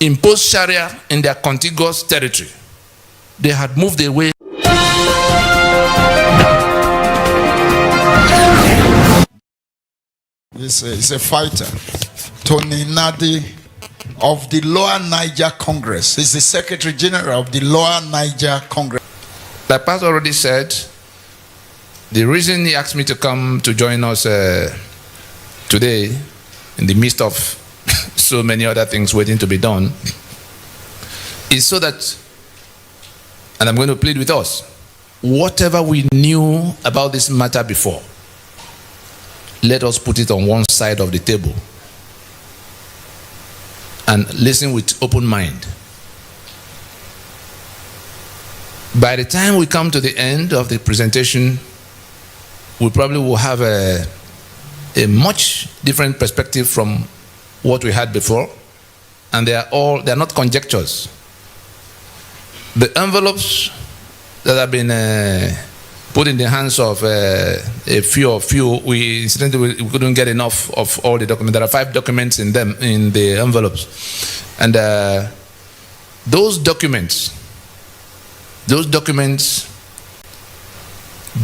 imposed Sharia in their contiguous territory. They had moved away. He's a fighter. Tony Nnadi of the Lower Niger Congress. He's the Secretary General of the Lower Niger Congress. Like Pastor already said, the reason he asked me to come to join us today, in the midst of so many other things waiting to be done, is so that, and I'm going to plead with us, whatever we knew about this matter before, let us put it on one side of the table and listen with open mind. By the time we come to the end of the presentation, we probably will have a much different perspective from what we had before, and they are not conjectures. The envelopes that have been put in the hands of a few, we incidentally we couldn't get enough of all the documents. There are 5 documents in them, in the envelopes, and those documents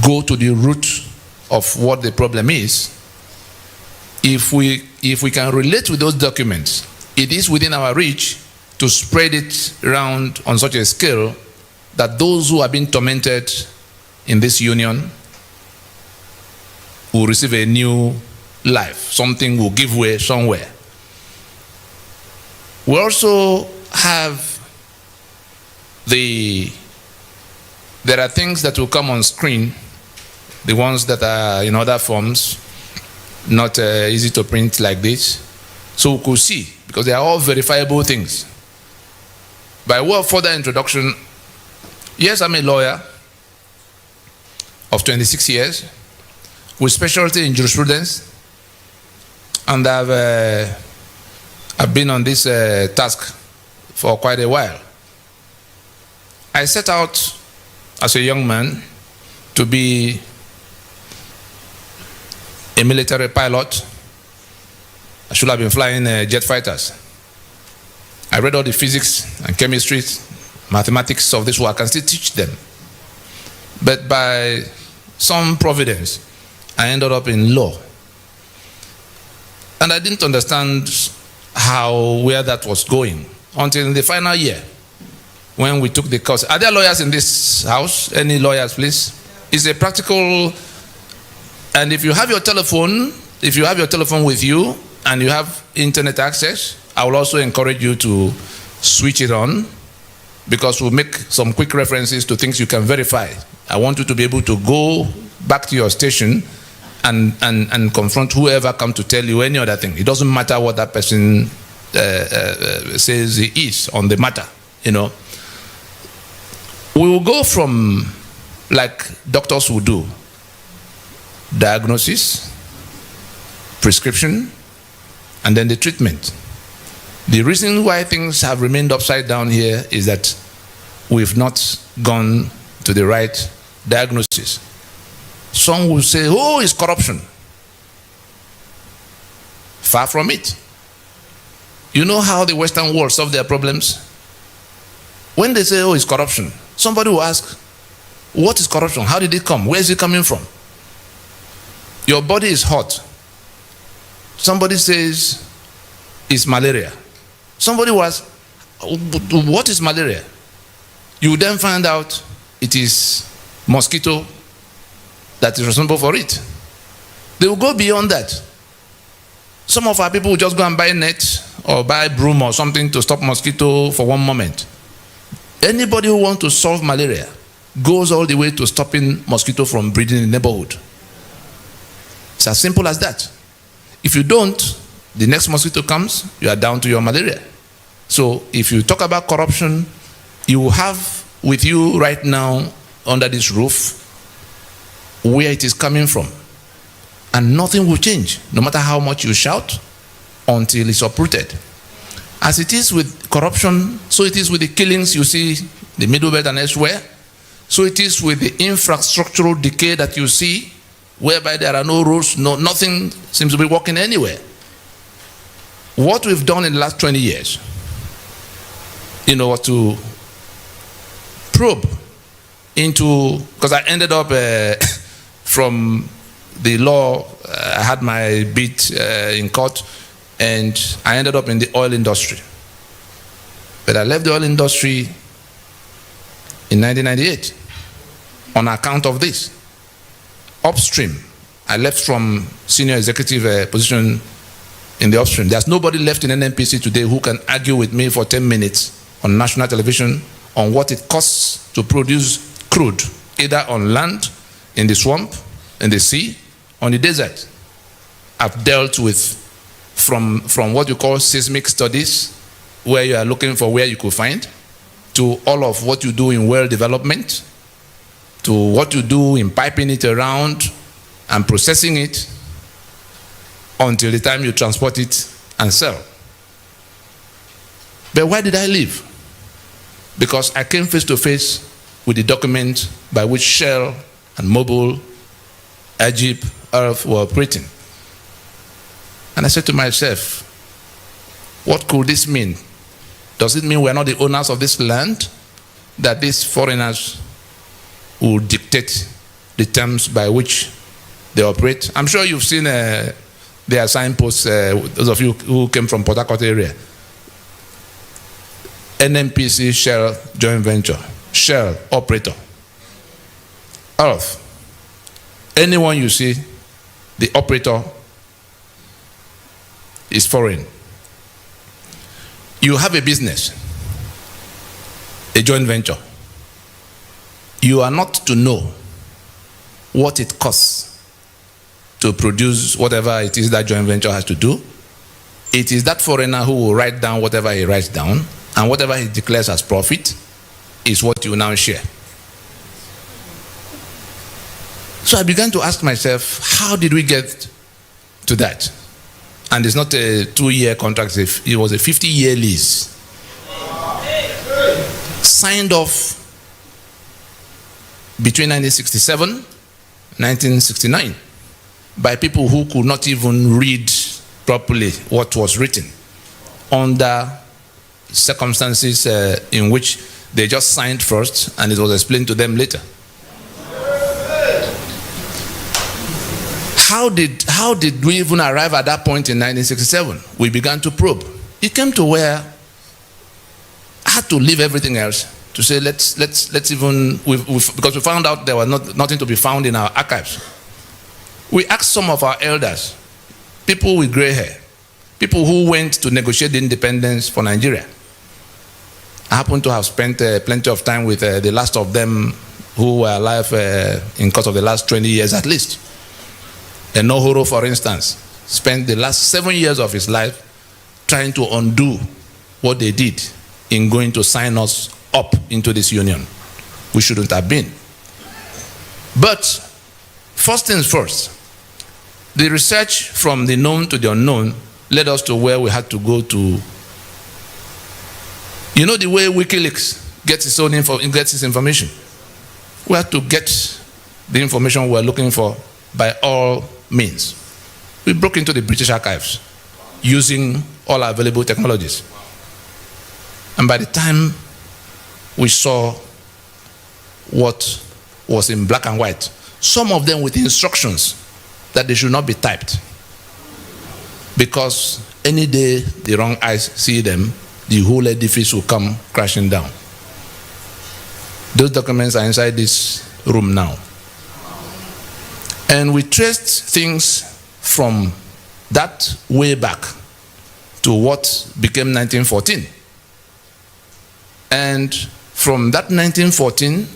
go to the root of what the problem is. If we can relate with those documents, it is within our reach to spread it around on such a scale that those who have been tormented in this union will receive a new life. Something will give way somewhere. We also have there are things that will come on screen, the ones that are in other forms, not easy to print like this, so we could see, because they are all verifiable things. By way of further introduction, yes, I'm a lawyer of 26 years with specialty in jurisprudence, and I've been on this task for quite a while. I set out as a young man to be a military pilot. I should have been flying jet fighters. I read all the physics and chemistry, mathematics of this work. I can still teach them. But by some providence, I ended up in law. And I didn't understand where that was going until in the final year, when we took the course. Are there lawyers in this house? Any lawyers, please? It's a practical, and if you have your telephone with you and you have internet access, I will also encourage you to switch it on, because we'll make some quick references to things you can verify. I want you to be able to go back to your station and confront whoever comes to tell you any other thing. It doesn't matter what that person says he is on the matter, you know. We will go from, like doctors will do, diagnosis, prescription, and then the treatment. The reason why things have remained upside down here is that we've not gone to the right diagnosis. Some will say, oh, it's corruption. Far from it. You know how the Western world solve their problems? When they say, oh, it's corruption, somebody will ask, what is corruption? How did it come? Where is it coming from? Your body is hot. Somebody says it's malaria. Somebody will ask, what is malaria? You will then find out it is mosquito that is responsible for it. They will go beyond that. Some of our people will just go and buy net or buy broom or something to stop mosquito for one moment. Anybody who wants to solve malaria goes all the way to stopping mosquito from breeding in the neighborhood. It's as simple as that. If you don't, the next mosquito comes, you are down to your malaria. So if you talk about corruption, you will have with you right now under this roof where it is coming from. And nothing will change, no matter how much you shout, until it's uprooted. As it is with corruption, so it is with the killings you see in the Middle Belt and elsewhere. So it is with the infrastructural decay that you see, whereby there are no roads, nothing seems to be working anywhere. What we've done in the last 20 years to probe into, because I ended up from the law, I had my bid in court, and I ended up in the oil industry. But I left the oil industry in 1998 on account of this. Upstream, I left from senior executive position in the upstream. There's nobody left in NNPC today who can argue with me for 10 minutes on national television on what it costs to produce crude, either on land, in the swamp, in the sea, on the desert. I've dealt with from what you call seismic studies, where you are looking for where you could find, to all of what you do in well development, to what you do in piping it around and processing it until the time you transport it and sell. But why did I leave? Because I came face to face with the document by which Shell and Mobil, Egypt, Earth were operating. And I said to myself, what could this mean? Does it mean we're not the owners of this land? That these foreigners will dictate the terms by which they operate? I'm sure you've seen their signposts, those of you who came from Port Harcourt area. NNPC Shell joint venture, Shell operator. Earth. Anyone you see, the operator is foreign. You have a business, a joint venture. You are not to know what it costs to produce whatever it is that joint venture has to do. It is that foreigner who will write down whatever he writes down, and whatever he declares as profit is what you now share. So I began to ask myself, how did we get to that? And it's not a 2-year contract, it was a 50-year lease. Signed off between 1967 and 1969 by people who could not even read properly what was written, under circumstances in which they just signed first and it was explained to them later. How did we even arrive at that point in 1967? We began to probe. It came to where I had to leave everything else to say let's even, because we found out there was nothing to be found in our archives. We asked some of our elders, people with gray hair, people who went to negotiate the independence for Nigeria. I happen to have spent plenty of time with the last of them who were alive in course of the last 20 years at least. Enohoro, for instance, spent the last 7 years of his life trying to undo what they did in going to sign us up into this union. We shouldn't have been. But first things first, the research from the known to the unknown led us to where we had to go to. You know the way WikiLeaks gets its information? We had to get the information we were looking for by all means. We broke into the British archives using all available technologies. And by the time we saw what was in black and white, some of them with instructions that they should not be typed, because any day the wrong eyes see them, the whole edifice will come crashing down. Those documents are inside this room now. And we traced things from that way back to what became 1914. And from that 1914,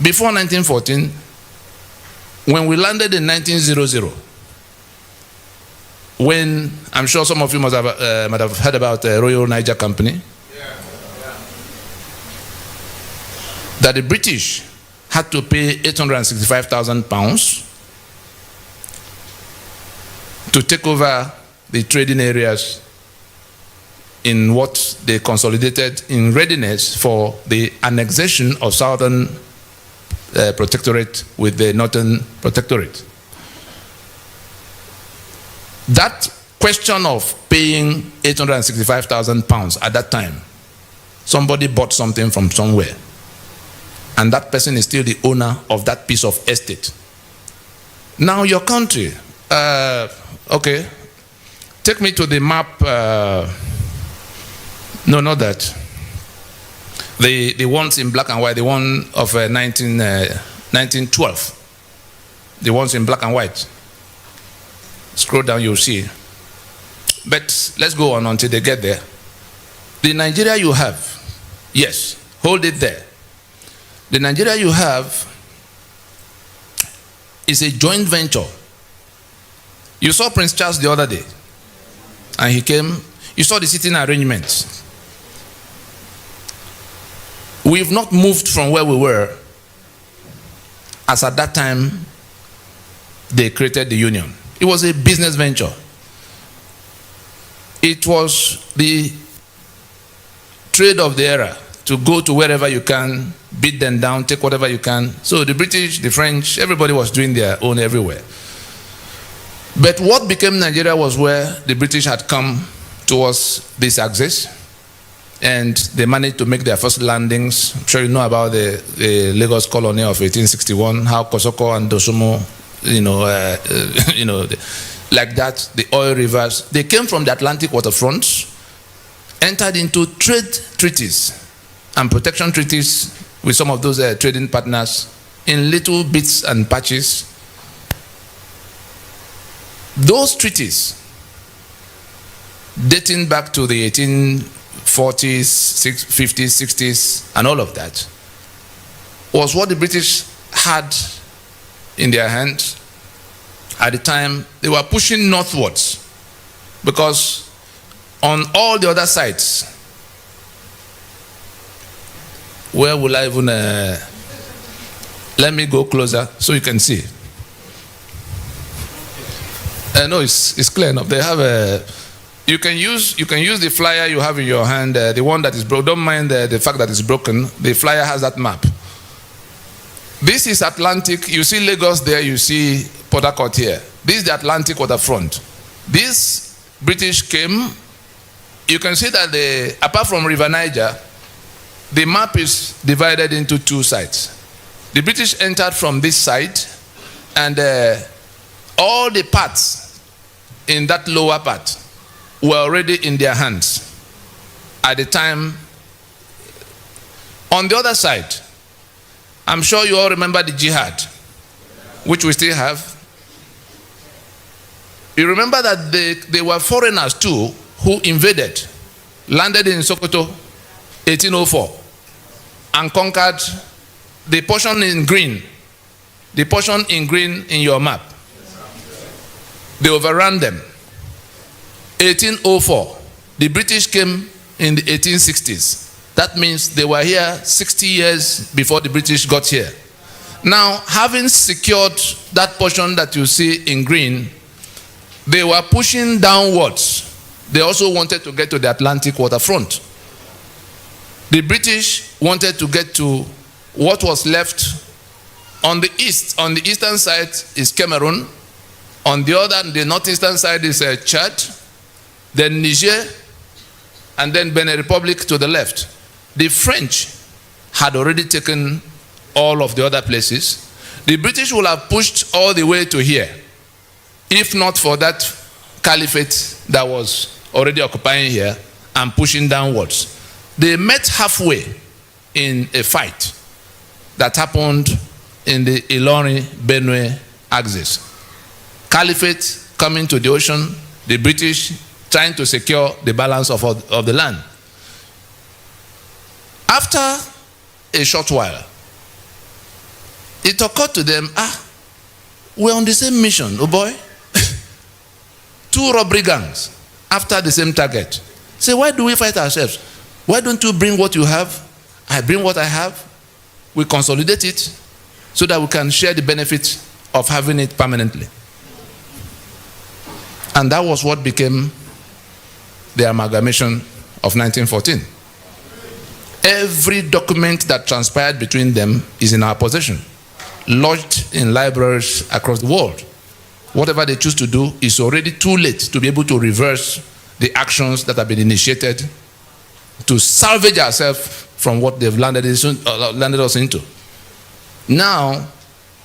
before 1914, when we landed in 1900, when I'm sure some of you might have heard about the Royal Niger Company, that the British had to pay £865,000 to take over the trading areas in what they consolidated in readiness for the annexation of Southern Protectorate with the Northern Protectorate. That question of paying £865,000 at that time somebody bought something from somewhere, and that person is still the owner of that piece of estate. Now your country, okay, take me to the map, no, not that. The ones in black and white, the one of 1912. The ones in black and white. Scroll down, you'll see. But let's go on until they get there. The Nigeria you have, yes, hold it there. The Nigeria you have is a joint venture. You saw Prince Charles the other day, and he came. You saw the sitting arrangements. We've not moved from where we were as at that time they created the union. It was a business venture. It was the trade of the era, to go to wherever you can, beat them down, take whatever you can. So the British, the French, everybody was doing their own everywhere. But what became Nigeria was where the British had come towards this axis, and they managed to make their first landings. I'm sure you know about the Lagos colony of 1861, how Kosoko and Dosumo, like that, the oil rivers. They came from the Atlantic waterfronts, entered into trade treaties and protection treaties with some of those trading partners in little bits and patches. Those treaties, dating back to the 1840s, 50s, 60s, and all of that, was what the British had in their hands. At the time, they were pushing northwards, because on all the other sides, where will I even, let me go closer so you can see. No, it's clear enough. They have a, you can use the flyer you have in your hand, the one that is broken. Don't mind the fact that it's broken. The flyer has that map. This is Atlantic. You see Lagos there, you see Port Harcourt here. This is the Atlantic waterfront. This British came. You can see that apart from River Niger, the map is divided into two sides. The British entered from this side, and all the parts in that lower part were already in their hands at the time. On the other side, I'm sure you all remember the jihad, which we still have. You remember that they were foreigners too who invaded, landed in Sokoto 1804, and conquered the portion in green, in your map. They overran them. 1804, the British came in the 1860s. That means they were here 60 years before the British got here. Now, having secured that portion that you see in green, they were pushing downwards. They also wanted to get to the Atlantic waterfront. The British wanted to get to what was left on the east. On the eastern side is Cameroon. On the northeastern side is Chad, then Niger, and then Benin Republic to the left. The French had already taken all of the other places. The British would have pushed all the way to here, if not for that caliphate that was already occupying here and pushing downwards. They met halfway in a fight that happened in the Ilorin-Benue axis. Caliphate coming to the ocean, the British trying to secure the balance of the land. After a short while, it occurred to them, we're on the same mission, oh boy. Two robbery gangs after the same target. Say, why do we fight ourselves? Why don't you bring what you have? I bring what I have. We consolidate it so that we can share the benefits of having it permanently. And that was what became the amalgamation of 1914. Every document that transpired between them is in our possession, lodged in libraries across the world. Whatever they choose to do is already too late to be able to reverse the actions that have been initiated to salvage ourselves from what they've landed us into. Now,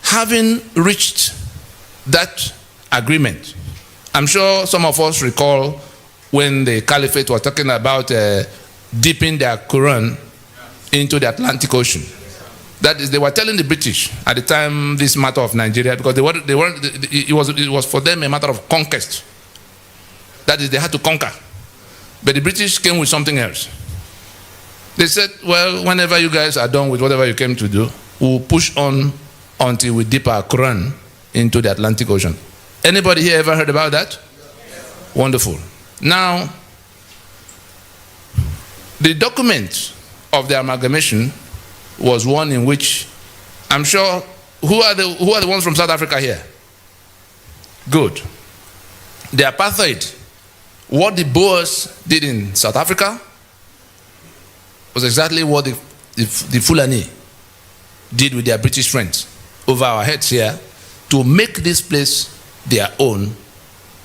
having reached that agreement, I'm sure some of us recall when the caliphate was talking about dipping their Quran into the Atlantic Ocean. That is, they were telling the British at the time this matter of Nigeria, because it was for them a matter of conquest. That is, they had to conquer. But the British came with something else. They said, well, whenever you guys are done with whatever you came to do, we'll push on until we dip our Quran into the Atlantic Ocean. Anybody here ever heard about that? Yes. Wonderful. Now, the document of the amalgamation was one in which, I'm sure, who are the ones from South Africa here? Good. The apartheid, what the Boers did in South Africa was exactly what the Fulani did with their British friends over our heads here, to make this place their own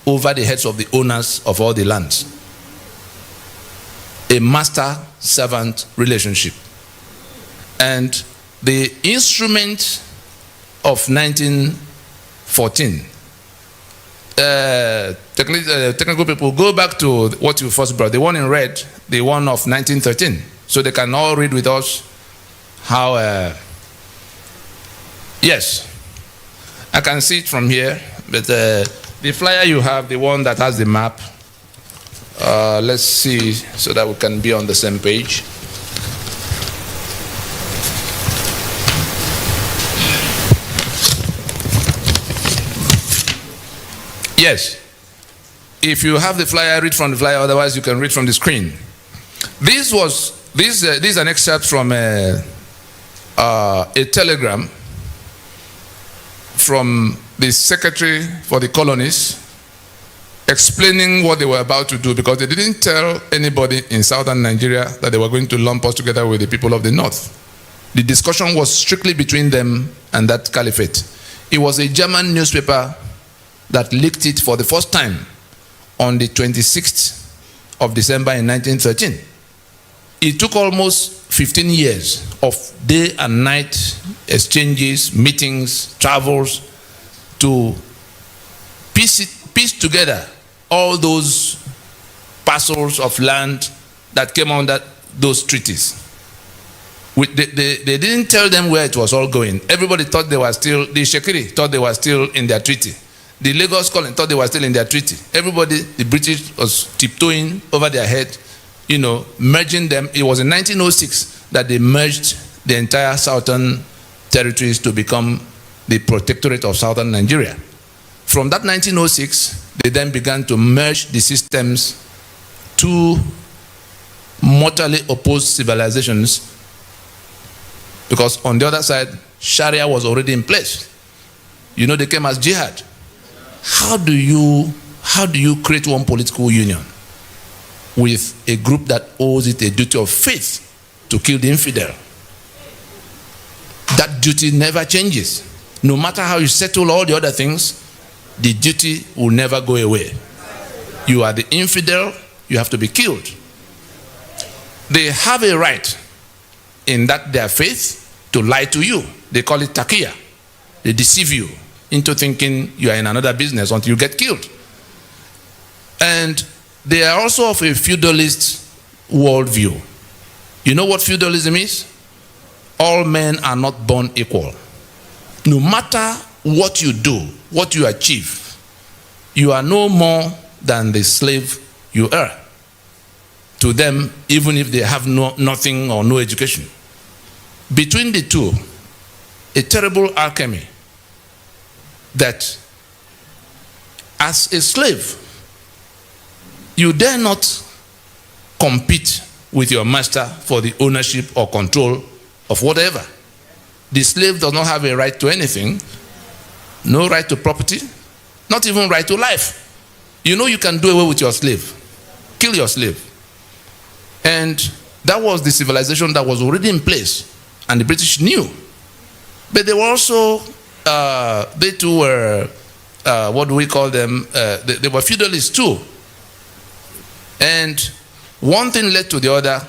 over the heads of the owners of all the lands. A master-servant relationship. And the instrument of 1914, technical people, go back to what you first brought, the one in red, the one of 1913, so they can all read with us how, yes, I can see it from here, but the flyer you have, the one that has the map, let's see so that we can be on the same page. Yes, if you have the flyer, read from the flyer, otherwise you can read from the screen. This is an excerpt from a telegram from the Secretary for the Colonies explaining what they were about to do, because they didn't tell anybody in southern Nigeria that they were going to lump us together with the people of the north. The discussion was strictly between them and that caliphate. It was a German newspaper that leaked it for the first time on the 26th of December in 1913. It took almost 15 years of day and night exchanges, meetings, travels to piece together all those parcels of land that came under those treaties. They didn't tell them where it was all going. Everybody thought they were still, the Shekiri thought they were still in their treaty. The Lagos Colony thought they were still in their treaty. Everybody, the British was tiptoeing over their head, you know, merging them. It was in 1906 that they merged the entire southern territories to become the protectorate of southern Nigeria. From that 1906, they then began to merge the systems, two mortally opposed civilizations, because on the other side, Sharia was already in place. You know, they came as jihad. How do you create one political union with a group that owes it a duty of faith to kill the infidel? That duty never changes. No matter how you settle all the other things, the duty will never go away. You are the infidel, you have to be killed. They have a right in that their faith to lie to you. They call it taqiyya. They deceive you into thinking you are in another business until you get killed. And they are also of a feudalist worldview. You know what feudalism is? All men are not born equal. No matter what you do, what you achieve, you are no more than the slave you are to them, even if they have nothing or no education. Between the two, a terrible alchemy that as a slave, you dare not compete with your master for the ownership or control of whatever. The slave does not have a right to anything, no right to property, not even right to life. You know you can do away with your slave, kill your slave. And that was the civilization that was already in place, and the British knew. But they were also, they too were, what do we call them? They were feudalists too. And one thing led to the other.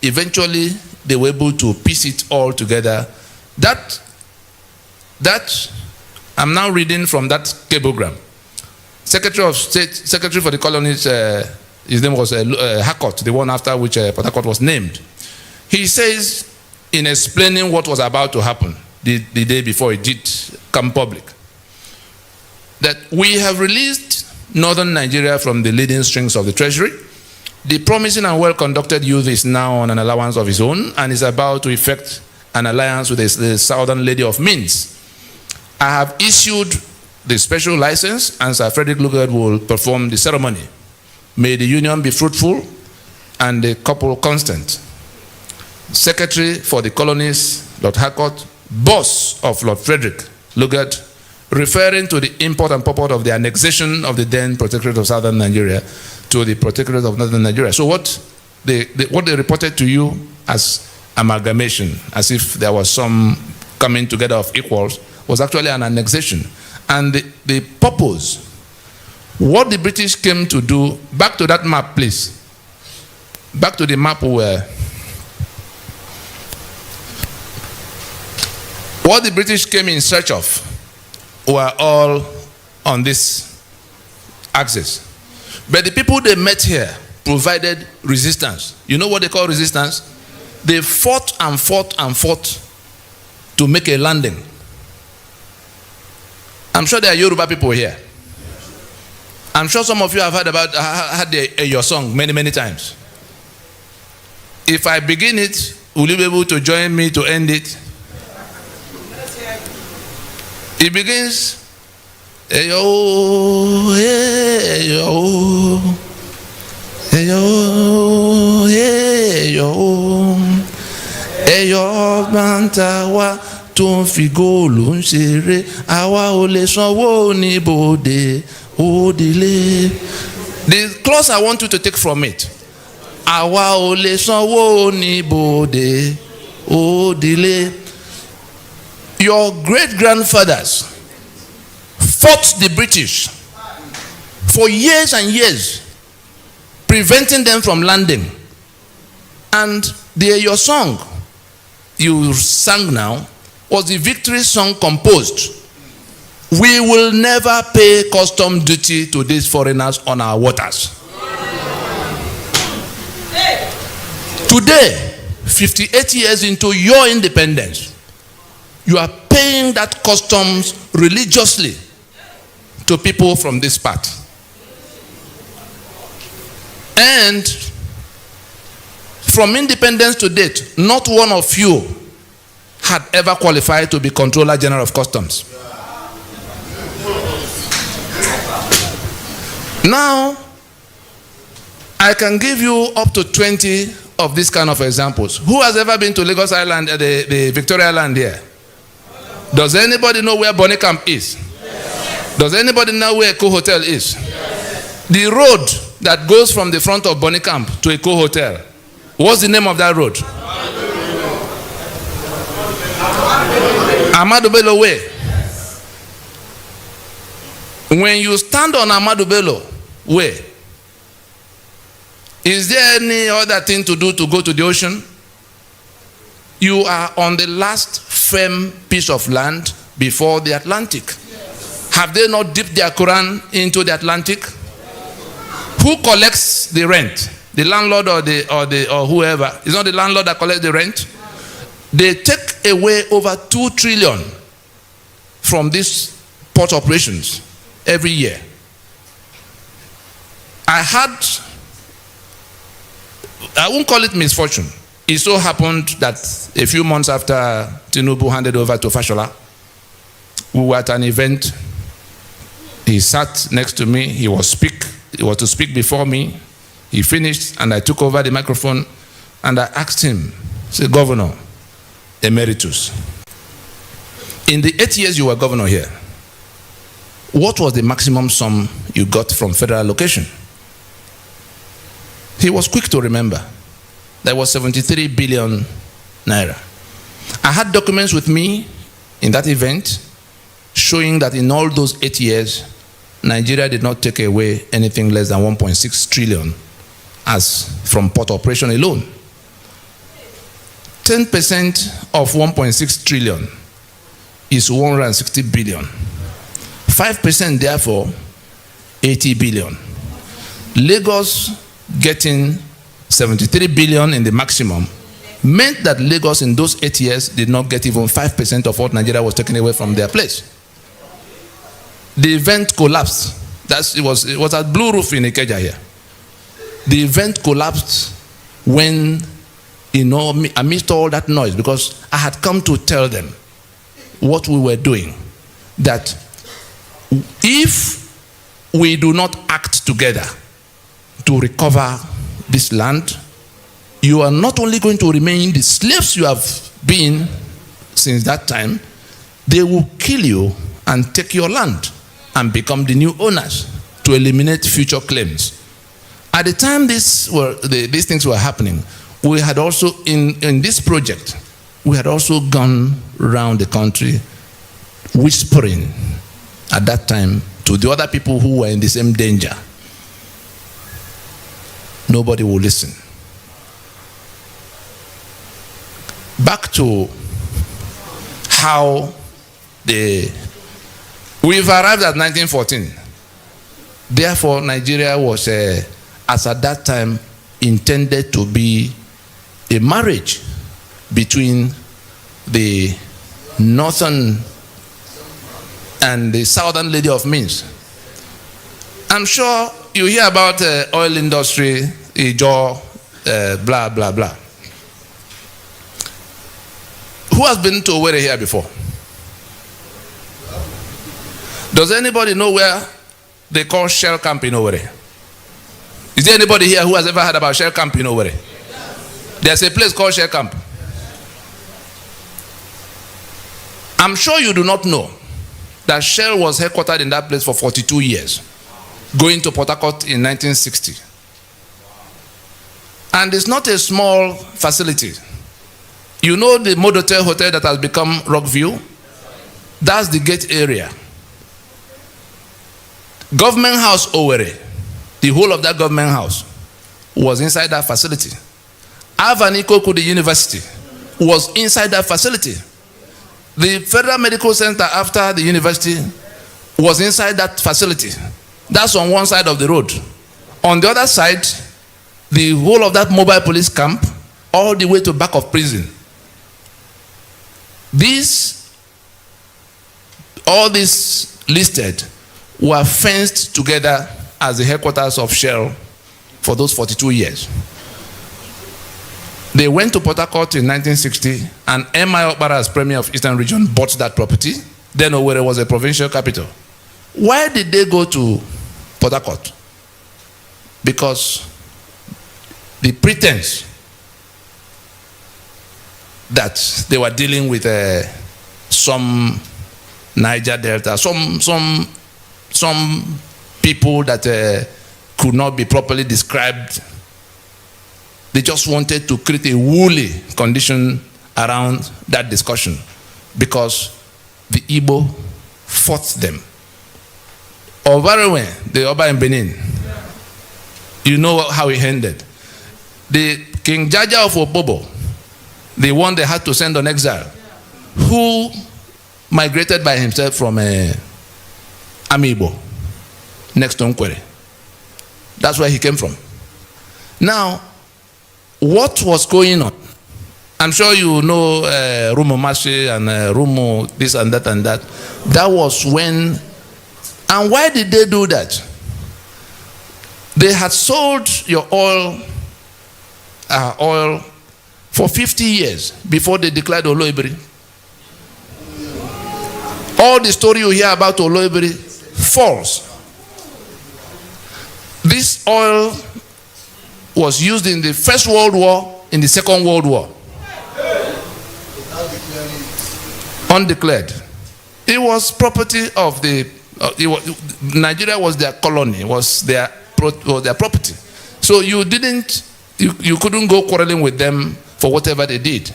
eventually they were able to piece it all together. That I'm now reading from that cablegram. Secretary of State, Secretary for the Colonies, his name was Harcourt, the one after which Port Harcourt was named. He says, in explaining what was about to happen the day before it did come public, that we have released northern Nigeria from the leading strings of the treasury. The promising and well-conducted youth is now on an allowance of his own and is about to effect an alliance with the southern lady of means. I have issued the special license and Sir Frederick Lugard will perform the ceremony. May the union be fruitful and the couple constant. Secretary for the Colonies, Lord Harcourt, boss of Lord Frederick Lugard, referring to the import and purport of the annexation of the then Protectorate of Southern Nigeria to the Protectorate of Northern Nigeria. So what they reported to you as amalgamation, as if there was some coming together of equals, was actually an annexation. And the purpose, what the British came to do, back to that map, please. Back to the map where what the British came in search of were all on this axis. But the people they met here provided resistance. You know what they call resistance? They fought and fought and fought to make a landing. I'm sure there are Yoruba people here. I'm sure some of you have heard your song many times. If I begin it, will you be able to join me to end it? It begins, Eyo, Eyo, Eyo, Eyo, Eyo, Bantawa, tó ń fi góòlù ń ṣeré, àwa ò lè sanwó ní bòde òdìlé. The clause I want you to take from it, àwa ò lè sanwó ní bòde òdìlé. Your great-grandfathers fought the British for years and years, preventing them from landing. And your song you sang now was the victory song composed. We will never pay custom duty to these foreigners on our waters. Today, 58 years into your independence, you are paying that customs religiously to people from this part. And from independence to date, not one of you had ever qualified to be Controller General of Customs. Now, I can give you up to 20 of these kind of examples. Who has ever been to Lagos Island, the Victoria Island here? Does anybody know where Bonny Camp is? Yes. Does anybody know where Eco Hotel is? Yes. The road that goes from the front of Bonny Camp to Eco Hotel, what's the name of that road? Ahmadu Bello Way. When you stand on Ahmadu Bello Way, is there any other thing to do to go to the ocean? You are on the last firm piece of land before the Atlantic. Yes. Have they not dipped their Quran into the Atlantic? Who collects the rent? The landlord or whoever? It's not the landlord that collects the rent. They take away over 2 trillion from these port operations every year. I won't call it misfortune. It so happened that a few months after Tinubu handed over to Fashola, we were at an event. He sat next to me. He was to speak before me. He finished, and I took over the microphone, and I asked him, say, Governor Emeritus, in the 8 years you were governor here, what was the maximum sum you got from federal allocation? He was quick to remember. There was 73 billion naira. I had documents with me in that event showing that in all those 8 years, Nigeria did not take away anything less than 1.6 trillion as from port operation alone. 10% of 1.6 trillion is 160 billion. 5% therefore, 80 billion. Lagos getting 73 billion in the maximum meant that Lagos in those 8 years did not get even 5% of what Nigeria was taken away from their place. The event collapsed. It was at Blue Roof in Ikeja here. The event collapsed when, amidst all that noise, because I had come to tell them what we were doing, that if we do not act together to recover this land, you are not only going to remain the slaves you have been since that time, they will kill you and take your land and become the new owners to eliminate future claims. At the time these things were happening, we had also, in this project, we had also gone around the country whispering at that time to the other people who were in the same danger. Nobody will listen. Back to how we've arrived at 1914. Therefore, Nigeria was, as at that time, intended to be a marriage between the northern and the southern lady of means. I'm sure you hear about oil industry, Ijo, blah, blah, blah. Who has been to Owerri here before? Does anybody know where they call Shell Camp in Owerri? Is there anybody here who has ever heard about Shell Camp in Owerri? There's a place called Shell Camp. I'm sure you do not know that Shell was headquartered in that place for 42 years, going to Port Harcourt in 1960. And it's not a small facility. You know the Modotel Hotel that has become Rockview? That's the gate area. Government House Owerri, the whole of that government house was inside that facility. Avanikoku, the university, was inside that facility. The Federal Medical Center after the university was inside that facility. That's on one side of the road. On the other side, the whole of that mobile police camp, all the way to back of prison. All these listed were fenced together as the headquarters of Shell for those 42 years. They went to Port Harcourt in 1960, and M.I. Okpara, as Premier of Eastern Region, bought that property. Then Owerri was a provincial capital. Why did they go to Port Harcourt? Because the pretense that they were dealing with some Niger Delta, some people that could not be properly described. They just wanted to create a woolly condition around that discussion because the Igbo fought them. Ovarewe, the Oba in Benin, you know how it ended. The King Jaja of Opobo, the one they had to send on exile, who migrated by himself from Amibo, next to Nkwere. That's where he came from. Now, what was going on? I'm sure you know Rumo Mashi and Rumo this and that and that. That was when, and why did they do that? They had sold your oil for 50 years before they declared Oloibiri. All the story you hear about Oloibiri, false. This oil was used in the First World War, in the Second World War. Undeclared. It was property of Nigeria was their colony, was their property. So you couldn't go quarreling with them for whatever they did.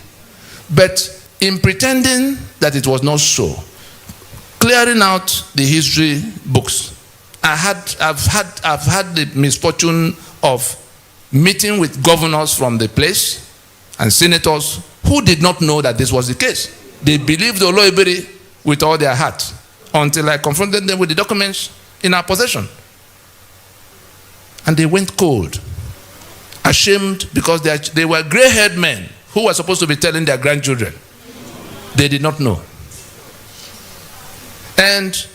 But in pretending that it was not so, clearing out the history books, I've had the misfortune of meeting with governors from the place and senators who did not know that this was the case. They believed Oloibiri with all their heart until I confronted them with the documents in our possession. And they went cold, ashamed because they were gray-haired men who were supposed to be telling their grandchildren. They did not know. And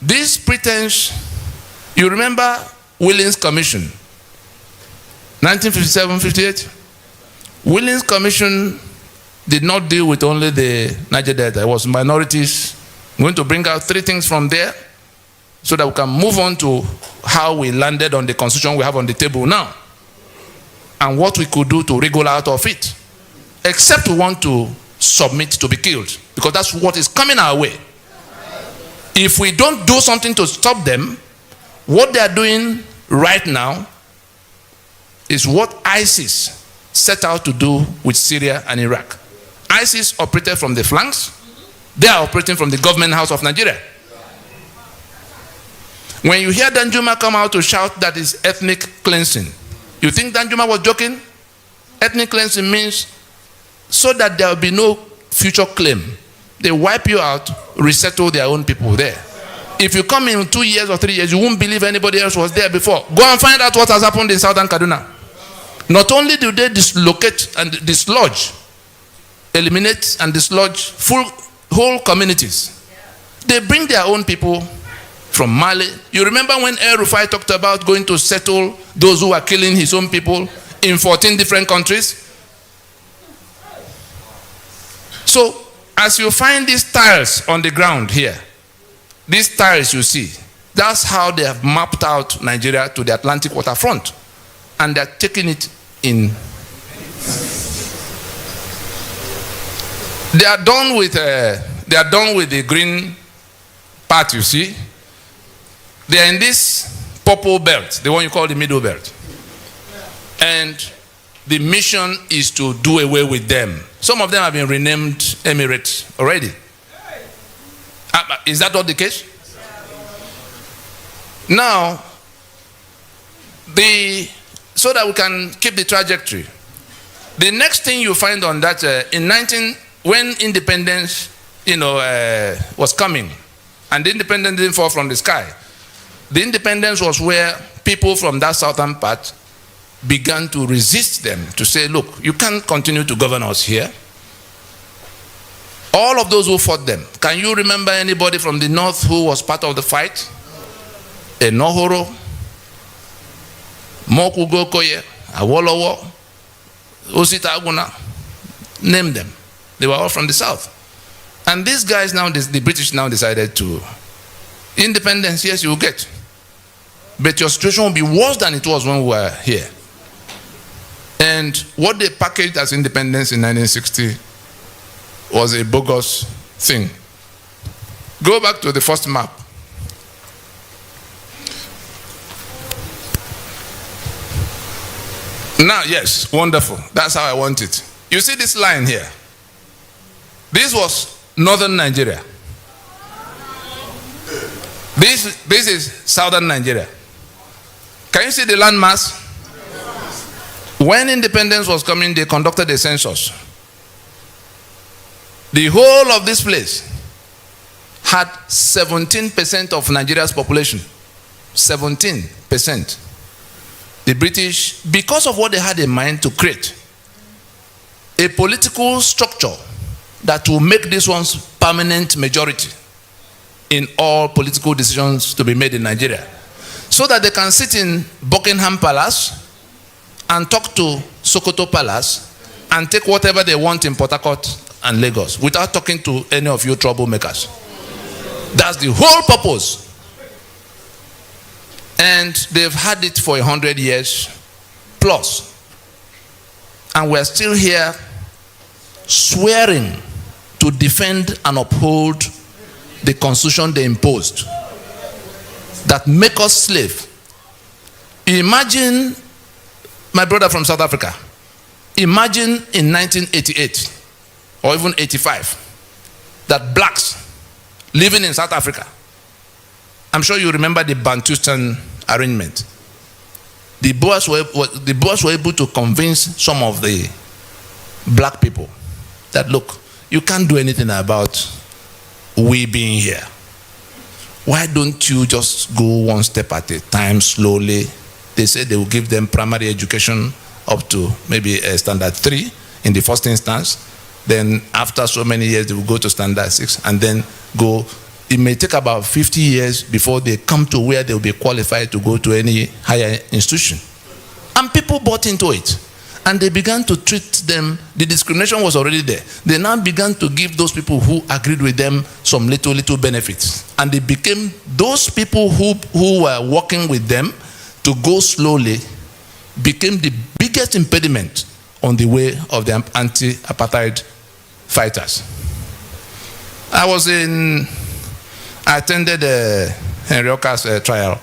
this pretense, you remember Willings Commission, 1957-58? Willings Commission did not deal with only the Niger Delta. It was minorities. I'm going to bring out 3 things from there so that we can move on to how we landed on the constitution we have on the table now and what we could do to wriggle out of it, except we want to submit to be killed, because that's what is coming our way. If we don't do something to stop them, what they are doing right now is what ISIS set out to do with Syria and Iraq. ISIS operated from the flanks. They are operating from the government house of Nigeria. When you hear Danjuma come out to shout that is ethnic cleansing, you think Danjuma was joking? Ethnic cleansing means so that there will be no future claim. They wipe you out, resettle their own people there. If you come in 2 years or 3 years, you won't believe anybody else was there before. Go and find out what has happened in Southern Kaduna. Not only do they dislocate and dislodge, eliminate and dislodge whole communities, they bring their own people from Mali. You remember when El Rufai talked about going to settle those who are killing his own people in 14 different countries? So, as you find these tiles on the ground here, these tiles you see, that's how they have mapped out Nigeria to the Atlantic waterfront. And they're taking it in. They are done with the green part, you see. They are in this purple belt, the one you call the middle belt. And the mission is to do away with them. Some of them have been renamed Emirates already. Is that not the case? Now, so that we can keep the trajectory, the next thing you find on that, when independence, was coming, and the independence didn't fall from the sky. The independence was where people from that southern part began to resist them, to say, look, you can't continue to govern us here. All of those who fought them, can you remember anybody from the north who was part of the fight? Enohoro, Mokugokoye, Awolowo, Osita Aguna, name them. They were all from the south. And these guys now, the British now decided to, independence, yes, you will get. But your situation will be worse than it was when we were here. And what they packaged as independence in 1960 was a bogus thing. Go back to the first map. Now, yes, wonderful. That's how I want it. You see this line here? This was northern Nigeria. This is southern Nigeria. Can you see the landmass? When independence was coming, they conducted a census. The whole of this place had 17% of Nigeria's population. 17%. The British, because of what they had in mind to create, a political structure that will make this one's permanent majority in all political decisions to be made in Nigeria, so that they can sit in Buckingham Palace and talk to Sokoto Palace and take whatever they want in Port Harcourt and Lagos without talking to any of you troublemakers. That's the whole purpose. And they've had it for 100 years plus. And we're still here swearing to defend and uphold the constitution they imposed that make us slave. Imagine, my brother from South Africa, imagine in 1988 or even 85 that blacks living in South Africa, I'm sure you remember the Bantustan arrangement. The Boers were able to convince some of the black people that, look, you can't do anything about we being here. Why don't you just go one step at a time, slowly? They said they will give them primary education up to maybe standard 3 in the first instance. Then after so many years, they will go to standard 6 and then go. It may take about 50 years before they come to where they will be qualified to go to any higher institution. And people bought into it. And they began to treat them. The discrimination was already there. They now began to give those people who agreed with them some little benefits. And they became those people who were working with them to go slowly, became the biggest impediment on the way of the anti-apartheid fighters. I attended Henry Oka's trial.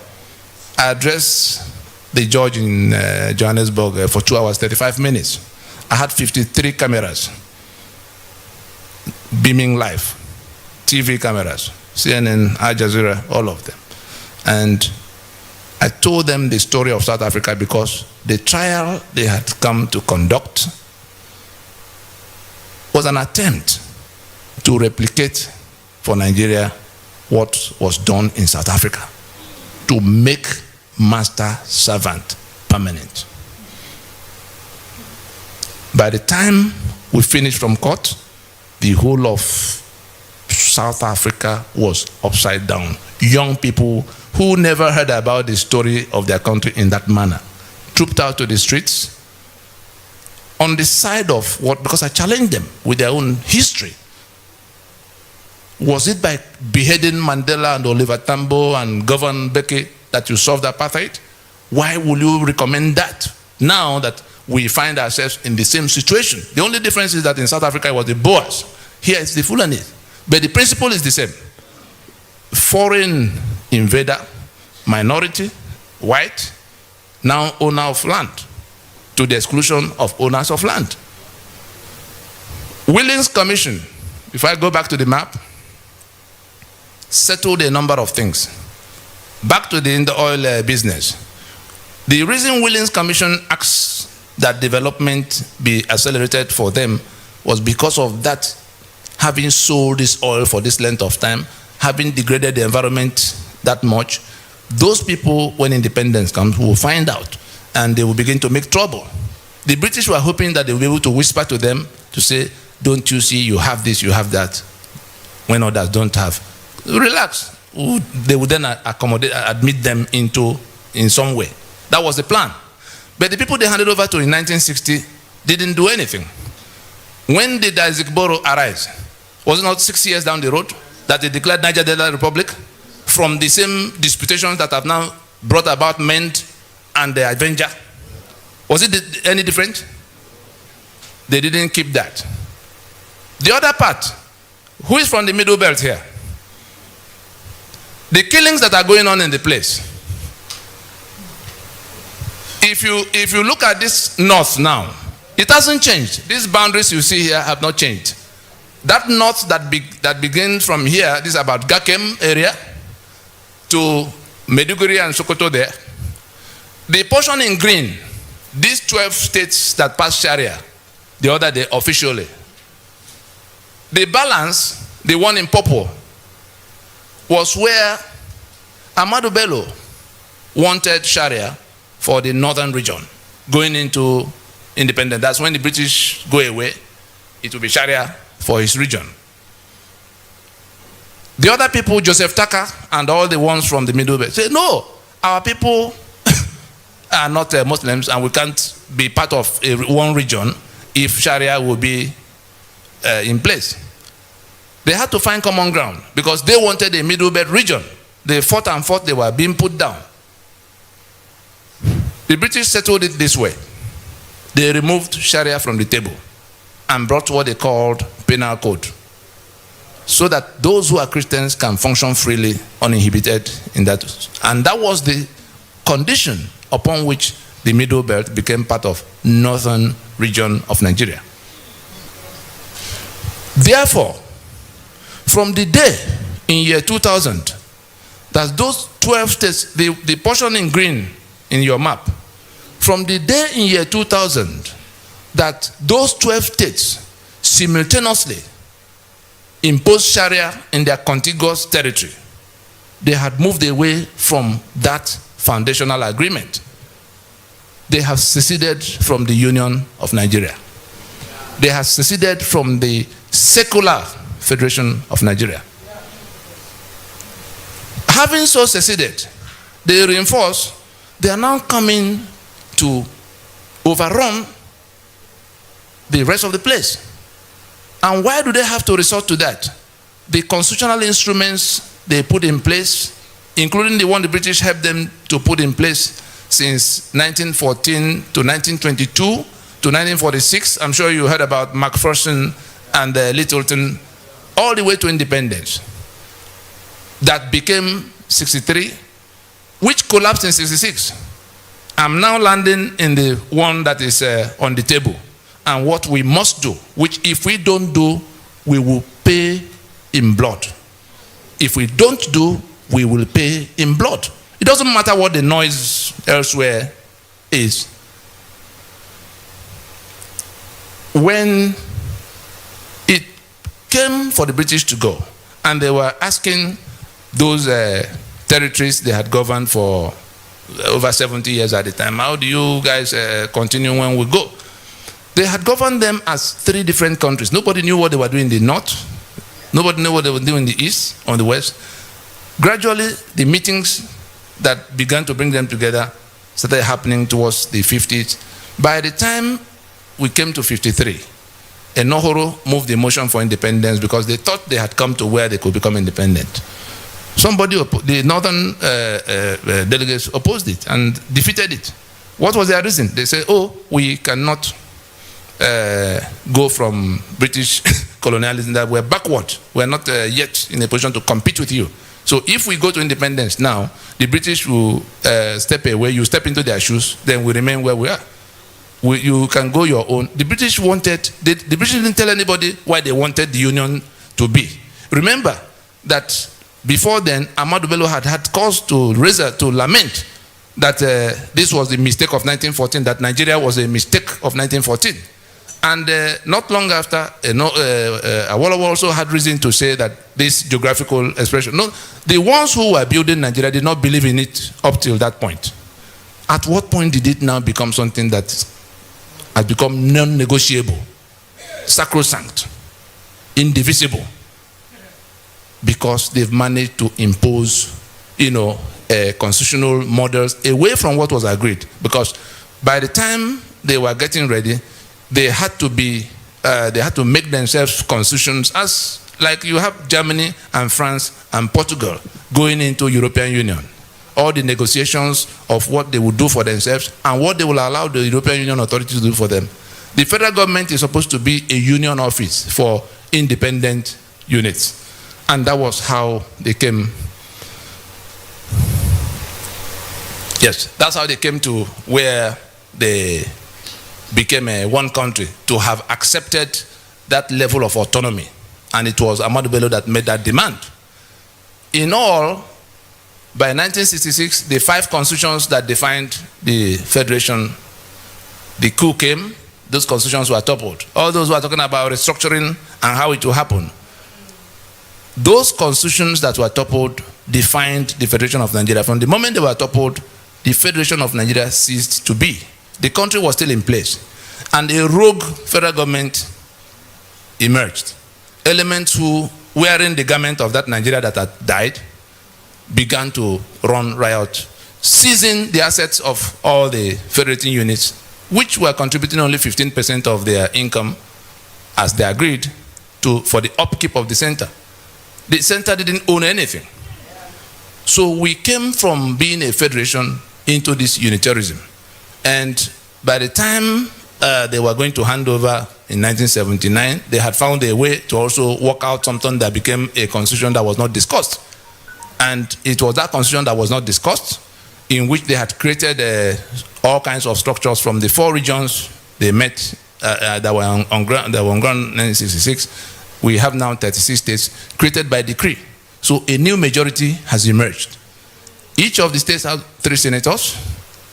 I addressed the judge in Johannesburg for 2 hours, 35 minutes. I had 53 cameras beaming live, TV cameras, CNN, Al Jazeera, all of them. And I told them the story of South Africa because the trial they had come to conduct was an attempt to replicate for Nigeria what was done in South Africa, to make master-servant permanent. By the time we finished from court, the whole of South Africa was upside down. Young people who never heard about the story of their country in that manner trooped out to the streets on the side of what, because I challenged them with their own history. Was it by beheading Mandela and Oliver Tambo and Governor Mbeki that you solved apartheid? Why will you recommend that now that we find ourselves in the same situation? The only difference is that in South Africa it was the Boers. Here it's the Fulani. But the principle is the same. Foreign invader, minority, white, now owner of land, to the exclusion of owners of land. Willings Commission, if I go back to the map, settled a number of things. Back to the oil business. The reason Willings Commission asked that development be accelerated for them was because of that, having sold this oil for this length of time, having degraded the environment that much. Those people, when independence comes, will find out and they will begin to make trouble. The British were hoping that they will be able to whisper to them to say, don't you see, you have this, you have that, when others don't have. Relax. They would then admit them in some way. That was the plan. But the people they handed over to in 1960 didn't do anything. When did Isaac Boro arise? Was it not 6 years down the road that they declared Niger Delta Republic from the same disputations that have now brought about Mend and the Avenger? Was it any different? They didn't keep that. The other part, who is from the Middle Belt here? The killings that are going on in the place. If you look at this north now, it hasn't changed. These boundaries you see here have not changed. That north that begins from here, this is about Gakem area to Maiduguri and Sokoto there. The portion in green, these 12 states that pass Sharia the other day officially. The balance, the one in purple, was where Ahmadu Bello wanted Sharia for the northern region, going into independence. That's when the British go away, it will be Sharia for his region. The other people, Joseph Tucker and all the ones from the Middle Belt, say, no, our people are not Muslims and we can't be part of one region if Sharia will be in place. They had to find common ground because they wanted a Middle Belt region. They fought and fought, they were being put down. The British settled it this way. They removed Sharia from the table and brought what they called penal code, so that those who are Christians can function freely, uninhibited in that. And that was the condition upon which the Middle Belt became part of northern region of Nigeria. Therefore, from the day in year 2000 that those 12 states, the portion in green in your map, from the day in year 2000 that those 12 states simultaneously imposed Sharia in their contiguous territory, they had moved away from that foundational agreement. They have seceded from the Union of Nigeria. They have seceded from the secular Federation of Nigeria. Having so seceded, they reinforce, they are now coming to overrun the rest of the place. And why do they have to resort to that? The constitutional instruments they put in place, including the one the British helped them to put in place since 1914 to 1922 to 1946. I'm sure you heard about Macpherson and Littleton, all the way to independence. That became 63, which collapsed in 66. I'm now landing in the one that is on the table. And what we must do, which if we don't do, we will pay in blood. If we don't do, we will pay in blood. It doesn't matter what the noise elsewhere is. When it came for the British to go, and they were asking those territories they had governed for over 70 years at the time, how do you guys continue when we go? They had governed them as 3 different countries. Nobody knew what they were doing in the north. Nobody knew what they were doing in the east or the west. Gradually, the meetings that began to bring them together started happening towards the 50s. By the time we came to 53, Enohoro moved the motion for independence because they thought they had come to where they could become independent. The northern delegates opposed it and defeated it. What was their reason? They said, oh, we cannot go from British colonialism, that we're backward. We're not yet in a position to compete with you. So if we go to independence now, the British will step away, you step into their shoes, then we remain where we are. You can go your own. The British the British didn't tell anybody why they wanted the union to be. Remember that before then, Ahmadu Bello had cause to lament that this was the mistake of 1914, that Nigeria was a mistake of 1914. And not long after, Awolowo also had reason to say that this geographical expression, no, the ones who were building Nigeria did not believe in it up till that point. At what point did it now become something that has become non-negotiable, sacrosanct, indivisible? Because they've managed to impose, constitutional models away from what was agreed. Because by the time they were getting ready, they had to make themselves constitutions, as like you have Germany and France and Portugal going into European Union. All the negotiations of what they would do for themselves and what they will allow the European Union authorities to do for them. The federal government is supposed to be a union office for independent units. And that was how they came. Yes, that's how they came to where they became one country, to have accepted that level of autonomy. And it was Ahmadu Bello that made that demand. In all, by 1966, the 5 constitutions that defined the federation, the coup came, those constitutions were toppled. All those who are talking about restructuring and how it will happen, those constitutions that were toppled defined the Federation of Nigeria. From the moment they were toppled, the Federation of Nigeria ceased to be. The country was still in place. And a rogue federal government emerged. Elements who, wearing the garment of that Nigeria that had died, began to run riot, seizing the assets of all the federating units, which were contributing only 15% of their income, as they agreed, for the upkeep of the center. The center didn't own anything. So we came from being a federation into this unitarism. And by the time they were going to hand over in 1979, they had found a way to also work out something that became a constitution that was not discussed. And it was that constitution that was not discussed, in which they had created all kinds of structures from the 4 regions they met that were on ground in 1966. We have now 36 states created by decree. So a new majority has emerged. Each of the states has 3 senators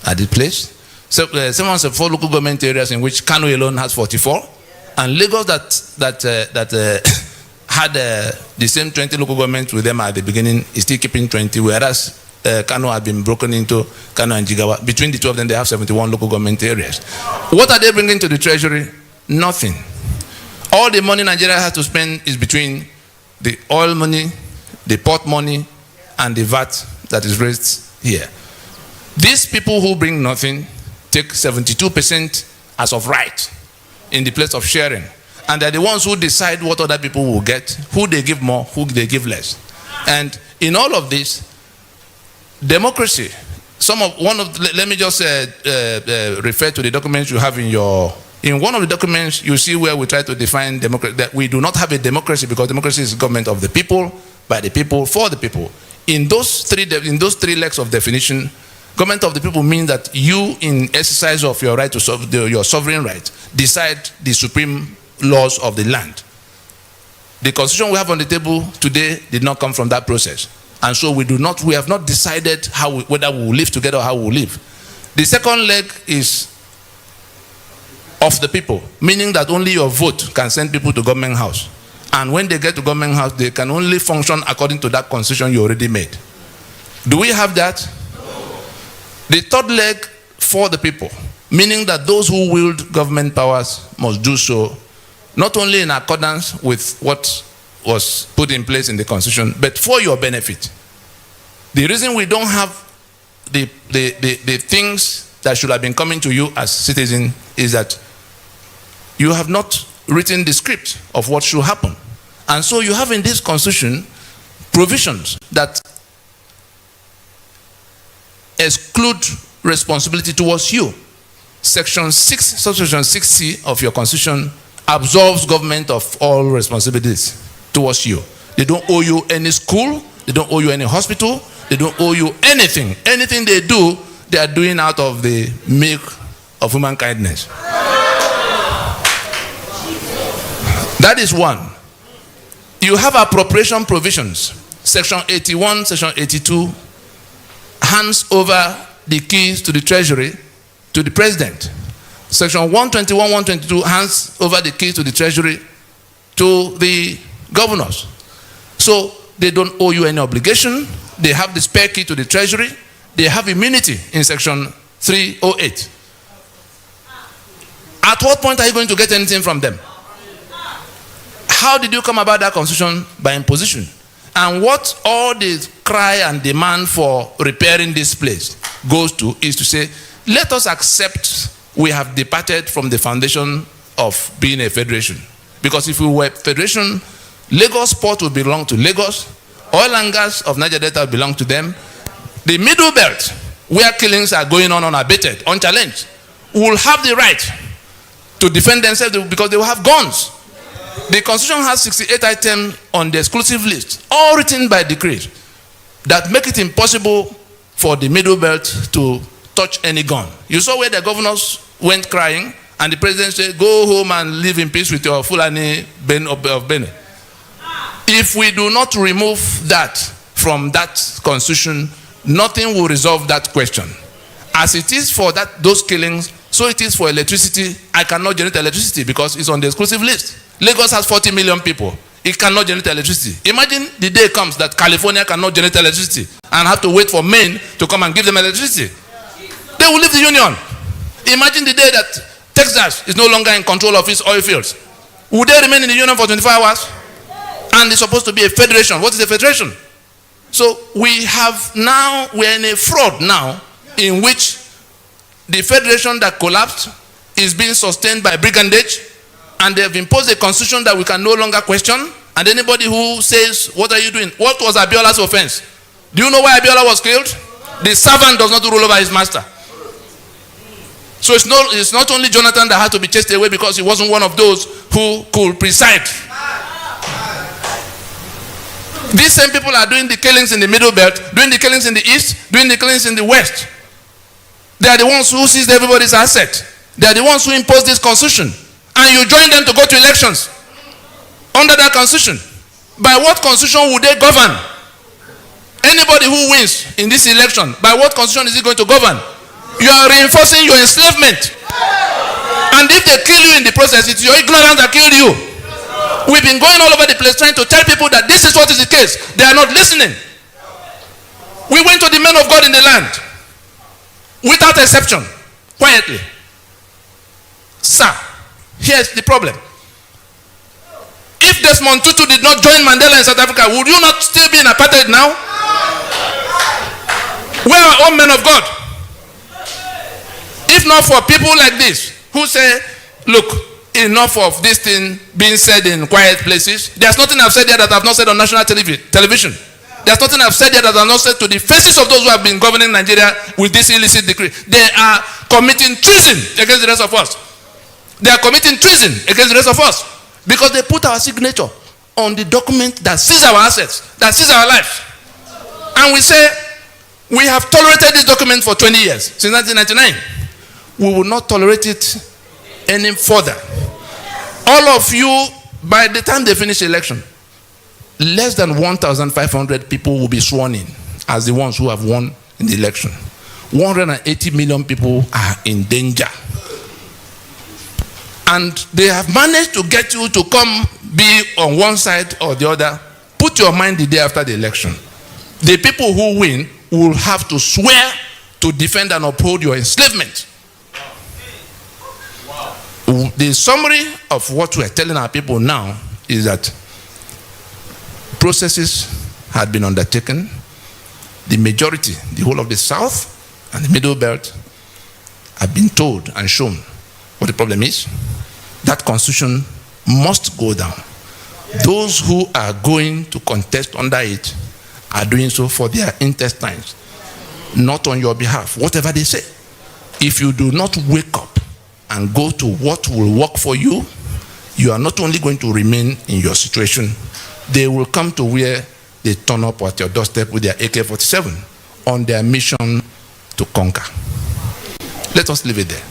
at the place. So 4 local government areas in which Kano alone has 44. And Lagos that had the same 20 local governments with them at the beginning is still keeping 20, whereas Kano had been broken into Kano and Jigawa. Between the two of them, they have 71 local government areas. What are they bringing to the treasury? Nothing. All the money Nigeria has to spend is between the oil money, the port money, and the VAT that is raised here. These people who bring nothing take 72% as of right in the place of sharing. And they're the ones who decide what other people will get, who they give more, who they give less. And in all of this, democracy, let me just refer to the documents you have in one of the documents, you see where we try to define democracy, that we do not have a democracy because democracy is government of the people, by the people, for the people. In those three legs of definition, government of the people means that you, in exercise of your right to your sovereign right, decide the supreme laws of the land. The constitution we have on the table today did not come from that process. And so we have not decided whether we will live together or how we will live. The second leg is of the people, meaning that only your vote can send people to government house. And when they get to government house, they can only function according to that constitution you already made. Do we have that? No. The third leg, for the people, meaning that those who wield government powers must do so not only in accordance with what was put in place in the constitution, but for your benefit. The reason we don't have the things that should have been coming to you as citizens is that you have not written the script of what should happen. And so you have in this constitution provisions that exclude responsibility towards you. Section 6, subsection 6C of your constitution absolves government of all responsibilities towards you. They don't owe you any school, they don't owe you any hospital, they don't owe you anything. Anything they do, they are doing out of the milk of human kindness. That is one. You have appropriation provisions. Section 81, section 82 hands over the keys to the treasury to the president. Section 121, 122 hands over the keys to the treasury to the governors. So they don't owe you any obligation. They have the spare key to the treasury. They have immunity in section 308. At what point are you going to get anything from them? How did you come about that constitution? By imposition. And what all the cry and demand for repairing this place goes to is to say, let us accept we have departed from the foundation of being a federation. Because if we were a federation, Lagos Port would belong to Lagos, oil and gas of Niger Delta would belong to them. The middle belt, where killings are going on unabated, unchallenged, will have the right to defend themselves because they will have guns. The constitution has 68 items on the exclusive list, all written by decree, that make it impossible for the middle belt to touch any gun. You saw where the governors went crying, and the president said, go home and live in peace with your Fulani of Benin. If we do not remove that from that constitution, nothing will resolve that question. As it is for those killings, so it is for electricity. I cannot generate electricity because it's on the exclusive list. Lagos has 40 million people. It cannot generate electricity. Imagine the day comes that California cannot generate electricity and have to wait for Maine to come and give them electricity. They will leave the union. Imagine the day that Texas is no longer in control of its oil fields. Would they remain in the union for 24 hours? And it's supposed to be a federation. What is a federation? So we're in a fraud now in which the federation that collapsed is being sustained by brigandage, and they have imposed a constitution that we can no longer question. And anybody who says, what are you doing? What was Abiola's offense? Do you know why Abiola was killed? The servant does not rule over his master. So it's not only Jonathan that had to be chased away because he wasn't one of those who could preside. These same people are doing the killings in the middle belt, doing the killings in the east, doing the killings in the west. They are the ones who seized everybody's asset. They are the ones who imposed this constitution. And you join them to go to elections under that constitution. By what constitution would they govern? Anybody who wins in this election, by what constitution is he going to govern? You are reinforcing your enslavement. And if they kill you in the process, it's your ignorance that killed you. We've been going all over the place trying to tell people that this is what is the case. They are not listening. We went to the men of God in the land, without exception, quietly. Sir, here's the problem. If Desmond Tutu did not join Mandela in South Africa, would you not still be in apartheid now? Where are all men of God? If not for people like this, who say, look, enough of this thing being said in quiet places. There's nothing I've said here that I've not said on national television. There's nothing I've said here that I've not said to the faces of those who have been governing Nigeria with this illicit decree. They are committing treason against the rest of us. They are committing treason against the rest of us because they put our signature on the document that sees our assets, that sees our lives. And we say, we have tolerated this document for 20 years, since 1999. We will not tolerate it any further. All of you, by the time they finish the election, less than 1,500 people will be sworn in as the ones who have won in the election. 180 million people are in danger. And they have managed to get you to come be on one side or the other. Put your mind the day after the election. The people who win will have to swear to defend and uphold your enslavement. The summary of what we are telling our people now is that processes had been undertaken. The majority, the whole of the South and the Middle Belt, have been told and shown what the problem is. That constitution must go down. Those who are going to contest under it are doing so for their intestines, not on your behalf, whatever they say. If you do not wake up and go to what will work for you, you are not only going to remain in your situation, they will come to where they turn up at your doorstep with their AK-47 on their mission to conquer. Let us leave it there.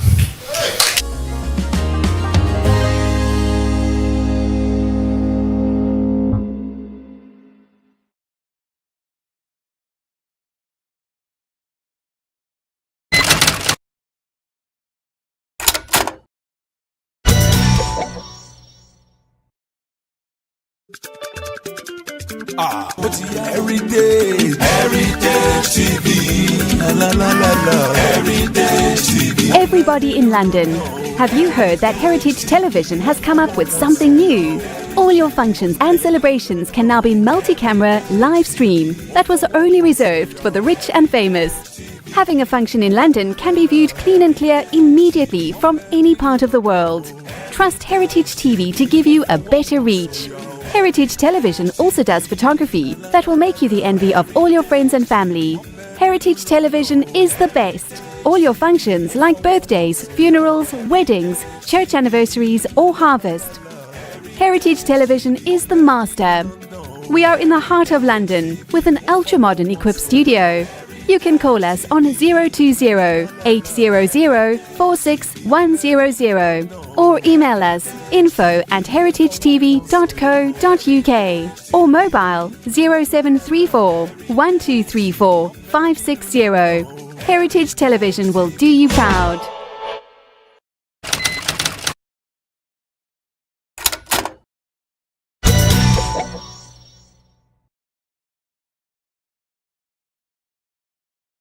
Heritage TV. La, la, la, la. Heritage TV. Everybody in London, have you heard that Heritage Television has come up with something new? All your functions and celebrations can now be multi-camera live stream that was only reserved for the rich and famous. Having a function in London can be viewed clean and clear immediately from any part of the world. Trust Heritage TV to give you a better reach. Heritage Television also does photography that will make you the envy of all your friends and family. Heritage Television is the best. All your functions like birthdays, funerals, weddings, church anniversaries or harvest. Heritage Television is the master. We are in the heart of London with an ultra-modern equipped studio. You can call us on 020-800-46100 or email us info@heritagetv.co.uk or mobile 0734 1234 560. Heritage Television will do you proud.